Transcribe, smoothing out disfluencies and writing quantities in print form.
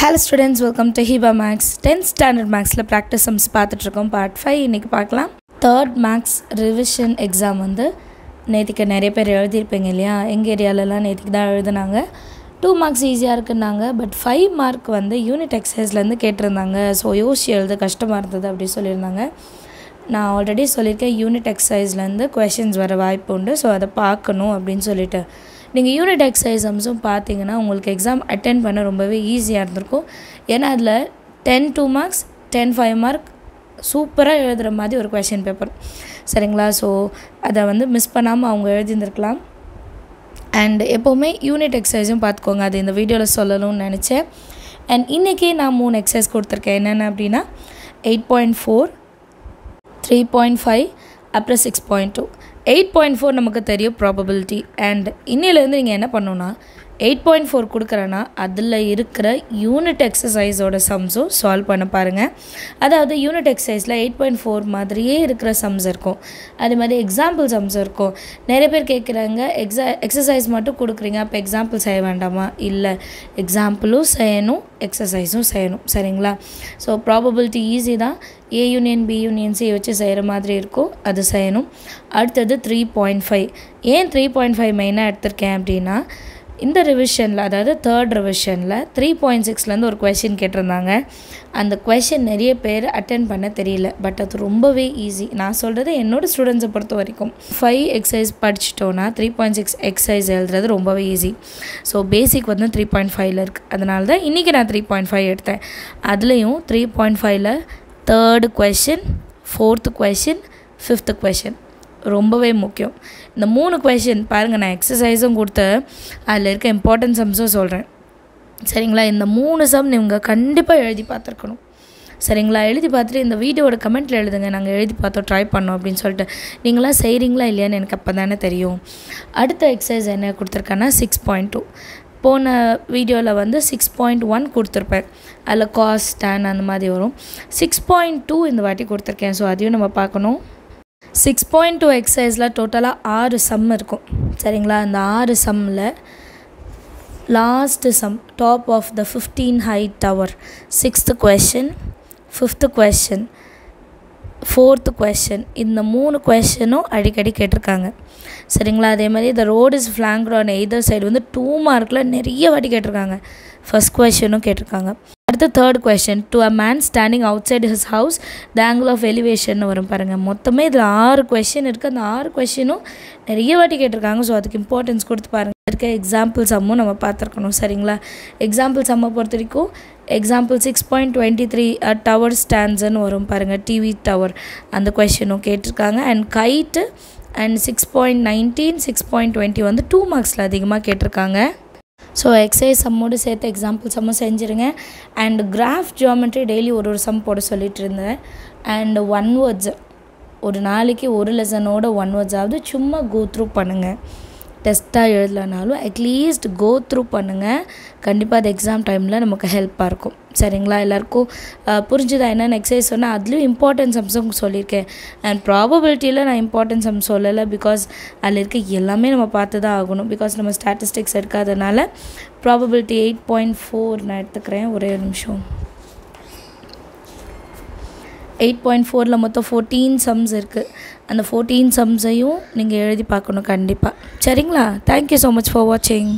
Hello students, welcome to Hiba Max 10th standard Max la practice sums பார்த்துட்டு இருக்கோம் part 5 இன்னைக்கு பார்க்கலாம். Third Max revision exam வந்து நேத்திக்கு நிறைய பேர் எழுதிருப்பீங்க இல்லையா? எங்க ஏரியாலலாம் நேத்திக்கு தான் எழுதுனாங்க. 2 marks ஈஸியா இருக்குன்னாங்க, பட் 5 mark வந்து யூனிட் எக்ஸர்சைஸ்ல இருந்து கேட்டிருந்தாங்க. சோ யோசிச்சு எழுத கஷ்டமா இருந்தது அப்படி சொல்லிருந்தாங்க. நான் ஆல்ரெடி சொல்லிருக்கேன் யூனிட் எக்ஸர்சைஸ்ல இருந்து क्वेश्चंस வர வாய்ப்பு உண்டு. சோ அத பார்க்கணும் அப்படினு சொல்லிட்டு நீங்கள் யூனிட் எக்ஸசைஸும் பார்த்தீங்கன்னா உங்களுக்கு எக்ஸாம் அட்டென்ட் பண்ண ரொம்பவே ஈஸியாக இருந்திருக்கும். ஏன்னா அதில் 10 2 marks 10 5 mark சூப்பராக எழுதுகிற மாதிரி ஒரு கொஷின் பேப்பர் சரிங்களா. ஸோ அதை வந்து மிஸ் பண்ணாமல் அவங்க எழுதியிருந்துருக்கலாம். அண்ட் எப்போவுமே யூனிட் எக்ஸசைஸும் பார்த்துக்கோங்க, அது இந்த வீடியோவில் சொல்லணும்னு நினச்சேன். அண்ட் இன்றைக்கி நான் 3 எக்ஸசைஸ் கொடுத்துருக்கேன். என்னென்ன அப்படின்னா 8.4 3.5 அப்புறம் 6.2. 8.4 நமக்கு தெரியும் ப்ராபபிலிட்டி. அண்ட் இன்னிலேருந்து நீங்கள் என்ன பண்ணணுன்னா 8.4 கொடுக்குறேன்னா அதில் இருக்கிற யூனிட் எக்ஸசைஸோட சம்ஸும் சால்வ் பண்ண பாருங்கள். அதாவது யூனிட் எக்ஸசைஸில் 8.4 மாதிரியே இருக்கிற சம்ஸ் இருக்கும், அதே மாதிரி எக்ஸாம்பிள் சம்ஸ் இருக்கும். நிறைய பேர் கேட்குறாங்க எக்ஸசைஸ் மட்டும் கொடுக்குறீங்க, அப்போ எக்ஸாம்பிள் செய்ய வேண்டாமா? இல்லை, எக்ஸாம்பிளும் செய்யணும் எக்ஸசைஸும் செய்யணும் சரிங்களா. ஸோ ப்ராபபிலிட்டி ஈஸி தான், A union B union C வச்சு செய்கிற மாதிரி இருக்கும், அது செய்யணும். அடுத்தது 3.5. ஏன் 3.5 மெயினாக எடுத்திருக்கேன் அப்படின்னா இந்த ரிவிஷனில், அதாவது தேர்ட் ரிவிஷனில் 3.6லேருந்து ஒரு கொஷின் கேட்டிருந்தாங்க. அந்த கொஷின் நிறைய பேர் அட்டென்ட் பண்ண தெரியல, பட் அது ரொம்பவே ஈஸி. நான் சொல்கிறது என்னோடய ஸ்டூடெண்ட்ஸை பொறுத்த வரைக்கும் 5 எக்ஸசைஸ் படிச்சிட்டோன்னா 3.6 எக்ஸசைஸ் எழுதுறது ரொம்பவே ஈஸி. ஸோ பேசிக் வந்து 3.5ல் இருக்குது, அதனால தான் இன்றைக்கி நான் 3.5 எடுத்தேன். அதுலேயும் 3.5ல் third question, fourth question, fifth question ரொம்பவே முக்கியம். இந்த 3 கொஷின் பாருங்கள், நான் எக்ஸசைஸும் கொடுத்து அதில் இருக்க இம்பார்ட்டன்ட் சம்ஸும் சொல்கிறேன் சரிங்களா. இந்த 3 சம் நீங்கள் கண்டிப்பாக எழுதி பார்த்துருக்கணும் சரிங்களா. எழுதி பார்த்துட்டு இந்த வீடியோட கமெண்ட்டில் எழுதுங்க, நாங்கள் எழுதி பார்த்தோம் ட்ரை பண்ணோம் அப்படின்னு சொல்லிட்டு. நீங்களாம் செய்கிறீங்களா இல்லையான்னு எனக்கு அப்போ தானே தெரியும். அடுத்த எக்ஸசைஸ் என்ன கொடுத்துருக்கேன்னா 6.2. போன வீடியோவில் வந்து 6.1 கொடுத்துருப்பேன், அதில் காஸ் tan அந்த மாதிரி வரும். 6.2 இந்த வாட்டி கொடுத்துருக்கேன், ஸோ அதையும் நம்ம பார்க்கணும். 6.2 எக்ஸசைஸில் டோட்டலாக 6 சம் இருக்கும் சரிங்களா. அந்த 6 சம்மில் last sum, top of the 15 height tower, 6th question, 5th question, 4th question, இந்த 3 கொஷினும் அடிக்கடி கேட்டிருக்காங்க சரிங்களா. அதே மாதிரி the road is flanked on either side வந்து 2 மார்க்கில் நிறைய வாட்டி கேட்டிருக்காங்க. ஃபர்ஸ்ட் கொஷினும் கேட்டிருக்காங்க. அடுத்து third question, to a man standing outside his house the angle of elevation வரும் பாருங்கள். மொத்தமே இதில் 6 கொஷின் இருக்குது. அந்த 6 கொஷினும் நிறைய வாட்டி கேட்டிருக்காங்க. ஸோ அதுக்கு இம்பார்ட்டன்ஸ் கொடுத்து பாருங்கள். இருக்க எக்ஸாம்பிள் சம்மும் நம்ம பார்த்துருக்கணும் சரிங்களா. எக்ஸாம்பிள் சம்மை பொறுத்த வரைக்கும் எக்ஸாம்பிள் 6.23 டவர் ஸ்டாண்ட்ஸ்ன்னு வரும் பாருங்கள், டிவி டவர், அந்த கொஷினும் கேட்டிருக்காங்க. அண்ட் கைட்டு அண்ட் 6.19 6.20 வந்து 2 மார்க்ஸில் அதிகமாக கேட்டிருக்காங்க. ஸோ எக்ஸசைஸ் சம்மோடு சேர்த்து எக்ஸாம்பிள் சம்மும் செஞ்சுருங்க. அண்ட் கிராஃப் ஜியோமெட்ரி டெய்லி ஒரு சம் போட சொல்லிட்டு இருந்தேன். அண்ட் 1 words, ஒரு நாளைக்கு ஒரு லெசனோட 1 words ஆகுது சும்மா கோ த்ரூ பண்ணுங்கள். டெஸ்ட்டாக எழுதலைனாலும் அட்லீஸ்ட் கோ த்ரூ பண்ணுங்கள். கண்டிப்பாக அது எக்ஸாம் டைமில் நமக்கு ஹெல்ப்பாக இருக்கும் சரிங்களா. எல்லாேருக்கும் புரிஞ்சுதா என்னென்ன எக்ஸசைஸ் சொன்னால்? அதுலேயும் இம்பார்ட்டன்ட் சம்ஸும் சொல்லியிருக்கேன். அண்ட் ப்ராபபிலிட்டியில் நான் இம்பார்ட்டன்ட் சம்ஸ் சொல்லலை, பிகாஸ் அதில் இருக்க எல்லாமே நம்ம பார்த்து தான் ஆகணும். பிகாஸ் நம்ம ஸ்டாட்டிஸ்டிக்ஸ் எடுக்காதனால ப்ராபபிலிட்டி 8.4 நான் எடுத்துக்கிறேன். ஒரே நிமிஷம். 8.4ல் மொத்தம் 14 சம்ஸ் இருக்குது. அந்த 14 சம்ஸையும் நீங்கள் எழுதி பார்க்கணும் கண்டிப்பாக சரிங்களா. தேங்க்யூ ஸோ மச் ஃபார் வாட்சிங்.